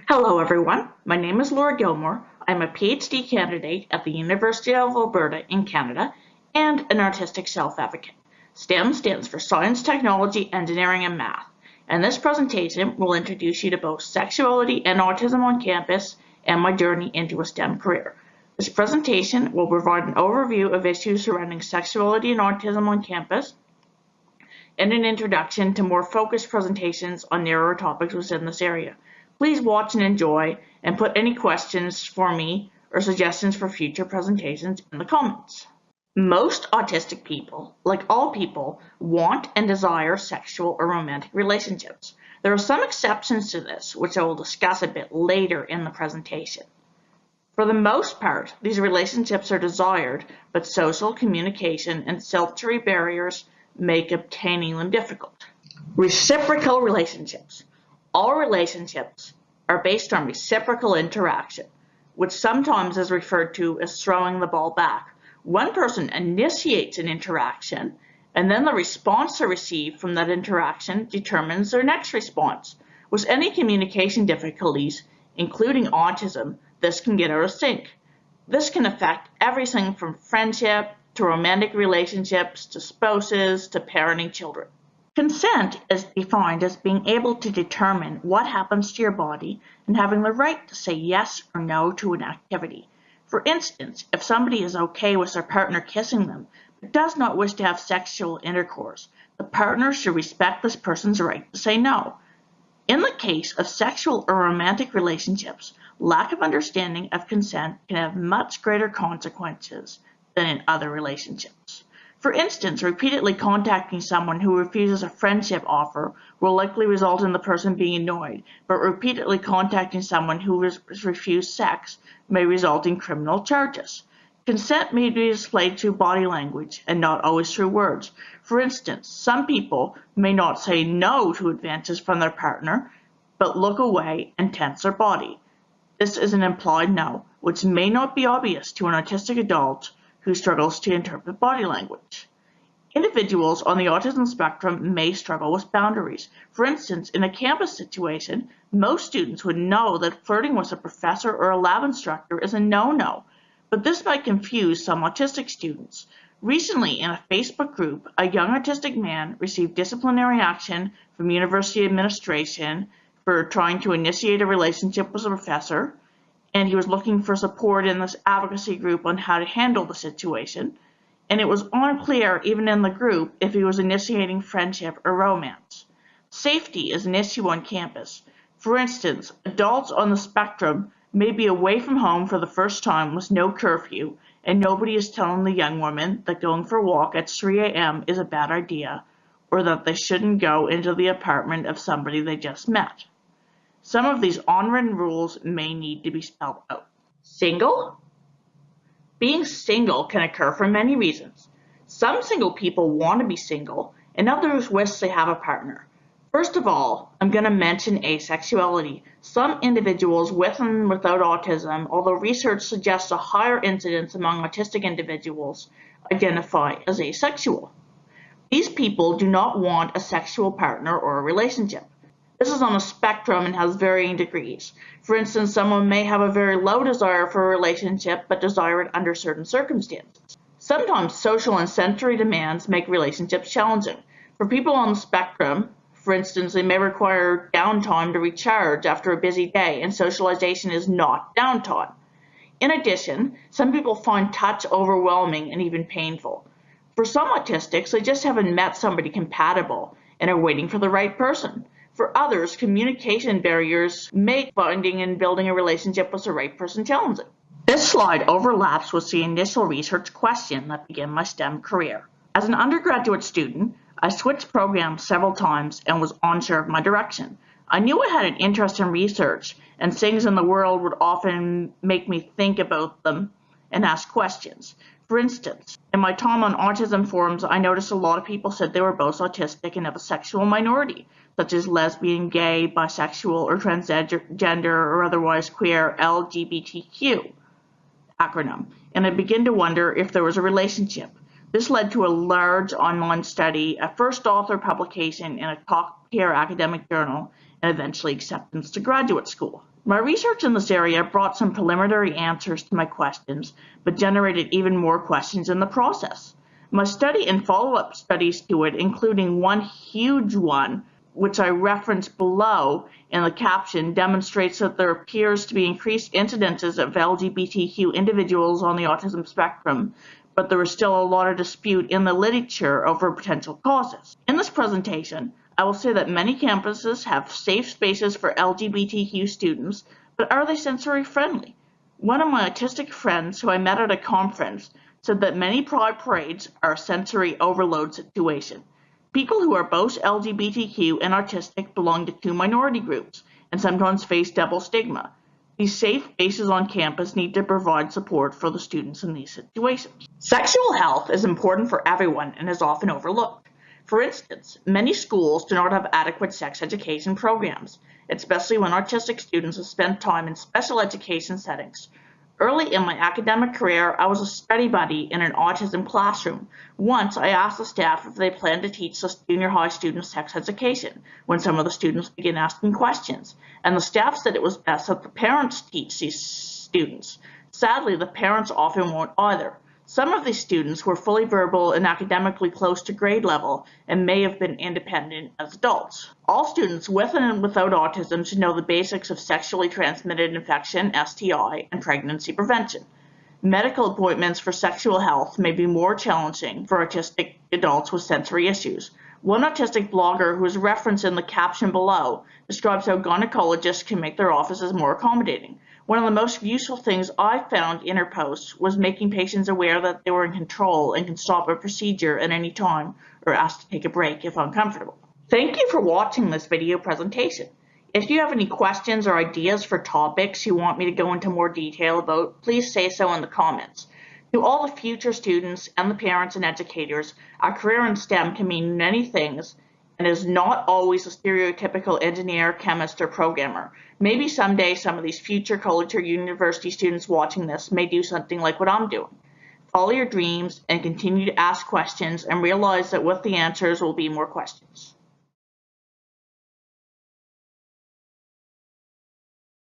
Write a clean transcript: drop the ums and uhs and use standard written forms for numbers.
Hello everyone, my name is Laura Gilmore. I'm a PhD candidate at the University of Alberta in Canada and an artistic self-advocate. STEM stands for Science, Technology, Engineering, and Math. And this presentation will introduce you to both sexuality and autism on campus and my journey into a STEM career. This presentation will provide an overview of issues surrounding sexuality and autism on campus and an introduction to more focused presentations on narrower topics within this area. Please watch and enjoy, and put any questions for me or suggestions for future presentations in the comments. Most autistic people, like all people, want and desire sexual or romantic relationships. There are some exceptions to this, which I will discuss a bit later in the presentation. For the most part, these relationships are desired, but social communication and filtering barriers make obtaining them difficult. Reciprocal relationships. All relationships are based on reciprocal interaction, which sometimes is referred to as throwing the ball back. One person initiates an interaction, and then the response they receive from that interaction determines their next response. With any communication difficulties, including autism, this can get out of sync. This can affect everything from friendship to romantic relationships to spouses to parenting children. Consent is defined as being able to determine what happens to your body and having the right to say yes or no to an activity. For instance, if somebody is okay with their partner kissing them but does not wish to have sexual intercourse, the partner should respect this person's right to say no. In the case of sexual or romantic relationships, lack of understanding of consent can have much greater consequences than in other relationships. For instance, repeatedly contacting someone who refuses a friendship offer will likely result in the person being annoyed, but repeatedly contacting someone who refused sex may result in criminal charges. Consent may be displayed through body language and not always through words. For instance, some people may not say no to advances from their partner, but look away and tense their body. This is an implied no, which may not be obvious to an autistic adult who struggles to interpret body language. Individuals on the autism spectrum may struggle with boundaries. For instance, in a campus situation, most students would know that flirting with a professor or a lab instructor is a no-no, but this might confuse some autistic students. Recently, in a Facebook group, a young autistic man received disciplinary action from university administration for trying to initiate a relationship with a professor, and he was looking for support in this advocacy group on how to handle the situation, and it was unclear even in the group if he was initiating friendship or romance. Safety is an issue on campus. For instance, adults on the spectrum may be away from home for the first time with no curfew, and nobody is telling the young woman that going for a walk at 3 a.m. is a bad idea, or that they shouldn't go into the apartment of somebody they just met. Some of these unwritten rules may need to be spelled out. Single? Being single can occur for many reasons. Some single people want to be single, and others wish they have a partner. First of all, I'm going to mention asexuality. Some individuals with and without autism, although research suggests a higher incidence among autistic individuals, identify as asexual. These people do not want a sexual partner or a relationship. This is on a spectrum and has varying degrees. For instance, someone may have a very low desire for a relationship but desire it under certain circumstances. Sometimes social and sensory demands make relationships challenging. For people on the spectrum, for instance, they may require downtime to recharge after a busy day, and socialization is not downtime. In addition, some people find touch overwhelming and even painful. For some autistics, they just haven't met somebody compatible and are waiting for the right person. For others, communication barriers make finding and building a relationship with the right person challenging. This slide overlaps with the initial research question that began my STEM career. As an undergraduate student, I switched programs several times and was unsure of my direction. I knew I had an interest in research, and things in the world would often make me think about them and ask questions. For instance, in my time on autism forums, I noticed a lot of people said they were both autistic and of a sexual minority, such as lesbian, gay, bisexual, or transgender, or otherwise queer LGBTQ acronym, and I began to wonder if there was a relationship. This led to a large online study, a first author publication in a top-tier academic journal, and eventually acceptance to graduate school. My research in this area brought some preliminary answers to my questions, but generated even more questions in the process. My study and follow-up studies to it, including one huge one, which I reference below in the caption, demonstrates that there appears to be increased incidences of LGBTQ individuals on the autism spectrum, but there is still a lot of dispute in the literature over potential causes. In this presentation, I will say that many campuses have safe spaces for LGBTQ students, but are they sensory friendly? One of my autistic friends who I met at a conference said that many pride parades are a sensory overload situation. People who are both LGBTQ and autistic belong to two minority groups and sometimes face double stigma. These safe spaces on campus need to provide support for the students in these situations. Sexual health is important for everyone and is often overlooked. For instance, many schools do not have adequate sex education programs, especially when autistic students have spent time in special education settings. Early in my academic career, I was a study buddy in an autism classroom. Once, I asked the staff if they planned to teach the junior high students sex education when some of the students began asking questions, and the staff said it was best that the parents teach these students. Sadly, the parents often won't either. Some of these students were fully verbal and academically close to grade level and may have been independent as adults. All students with and without autism should know the basics of sexually transmitted infection, STI, and pregnancy prevention. Medical appointments for sexual health may be more challenging for autistic adults with sensory issues. One autistic blogger, who is referenced in the caption below, describes how gynecologists can make their offices more accommodating. One of the most useful things I found in her posts was making patients aware that they were in control and can stop a procedure at any time or ask to take a break if uncomfortable. Thank you for watching this video presentation. If you have any questions or ideas for topics you want me to go into more detail about, please say so in the comments. To all the future students and the parents and educators, a career in STEM can mean many things and is not always a stereotypical engineer, chemist, or programmer. Maybe someday some of these future college or university students watching this may do something like what I'm doing. Follow your dreams and continue to ask questions and realize that with the answers will be more questions.